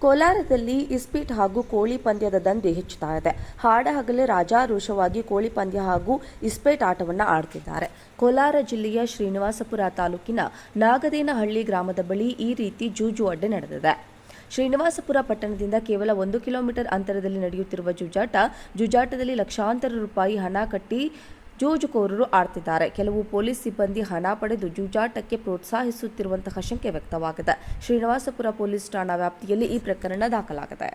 ಕೋಲಾರದಲ್ಲಿ ಇಸ್ಪೀಟ್ ಹಾಗೂ ಕೋಳಿ ಪಂದ್ಯದ ದಂಧೆ ಹೆಚ್ಚುತ್ತಾ ಇದೆ. ಹಾಡಹಗಲೇ ರಾಜಾರೋಷವಾಗಿ ಕೋಳಿ ಪಂದ್ಯ ಹಾಗೂ ಇಸ್ಪೀಟ್ ಆಟವನ್ನು ಆಡುತ್ತಿದ್ದಾರೆ. ಕೋಲಾರ ಜಿಲ್ಲೆಯ ಶ್ರೀನಿವಾಸಪುರ ತಾಲೂಕಿನ ನಾಗದೇನಹಳ್ಳಿ ಗ್ರಾಮದ ಬಳಿ ಈ ರೀತಿ ಜೂಜು ಅಡ್ಡೆ ನಡೆದಿದೆ. ಶ್ರೀನಿವಾಸಪುರ ಪಟ್ಟಣದಿಂದ ಕೇವಲ 1 ಕಿಲೋಮೀಟರ್ ಅಂತರದಲ್ಲಿ ನಡೆಯುತ್ತಿರುವ ಜೂಜಾಟದಲ್ಲಿ ಲಕ್ಷಾಂತರ ರೂಪಾಯಿ ಹಣ ಕಟ್ಟಿ ಜೂಜುಕೋರರು ಆಡ್ತಿದ್ದಾರೆ. ಕೆಲವು ಪೊಲೀಸ್ ಸಿಬ್ಬಂದಿ ಹಣ ಪಡೆದು ಜೂಜಾಟಕ್ಕೆ ಪ್ರೋತ್ಸಾಹಿಸುತ್ತಿರುವಂತಹ ಶಂಕೆ ವ್ಯಕ್ತವಾಗಿದೆ. ಶ್ರೀನಿವಾಸಪುರ ಪೊಲೀಸ್ ಠಾಣಾ ವ್ಯಾಪ್ತಿಯಲ್ಲಿ ಈ ಪ್ರಕರಣ ದಾಖಲಾಗಿದೆ.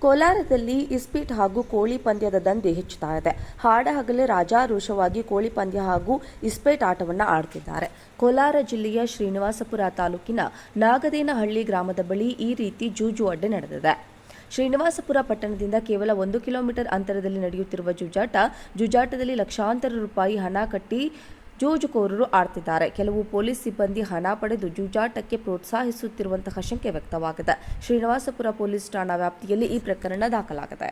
ಕೋಲಾರದಲ್ಲಿ ಇಸ್ಪೀಟ್ ಹಾಗೂ ಕೋಳಿ ಪಂದ್ಯದ ದಂಧೆ ಹೆಚ್ಚುತ್ತಾ ಇದೆ. ಹಾಡಹಗಲೇ ರಾಜಾರೋಷವಾಗಿ ಕೋಳಿ ಪಂದ್ಯ ಹಾಗೂ ಇಸ್ಪೀಟ್ ಆಟವನ್ನು ಆಡುತ್ತಿದ್ದಾರೆ. ಕೋಲಾರ ಜಿಲ್ಲೆಯ ಶ್ರೀನಿವಾಸಪುರ ತಾಲೂಕಿನ ನಾಗದೇನಹಳ್ಳಿ ಗ್ರಾಮದ ಬಳಿ ಈ ರೀತಿ ಜೂಜು ಅಡ್ಡೆ ನಡೆದಿದೆ. ಶ್ರೀನಿವಾಸಪುರ ಪಟ್ಟಣದಿಂದ ಕೇವಲ 1 ಕಿಲೋಮೀಟರ್ ಅಂತರದಲ್ಲಿ ನಡೆಯುತ್ತಿರುವ ಜೂಜಾಟದಲ್ಲಿ ಲಕ್ಷಾಂತರ ರೂಪಾಯಿ ಹಣ ಕಟ್ಟಿ ಜೂಜುಕೋರರು ಆಡ್ತಿದ್ದಾರೆ. ಕೆಲವು ಪೊಲೀಸ್ ಸಿಬ್ಬಂದಿ ಹಣ ಪಡೆದು ಜೂಜಾಟಕ್ಕೆ ಪ್ರೋತ್ಸಾಹಿಸುತ್ತಿರುವಂತಹ ಶಂಕೆ ವ್ಯಕ್ತವಾಗಿದೆ. ಶ್ರೀನಿವಾಸಪುರ ಪೊಲೀಸ್ ಠಾಣಾ ವ್ಯಾಪ್ತಿಯಲ್ಲಿ ಈ ಪ್ರಕರಣ ದಾಖಲಾಗಿದೆ.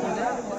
Ini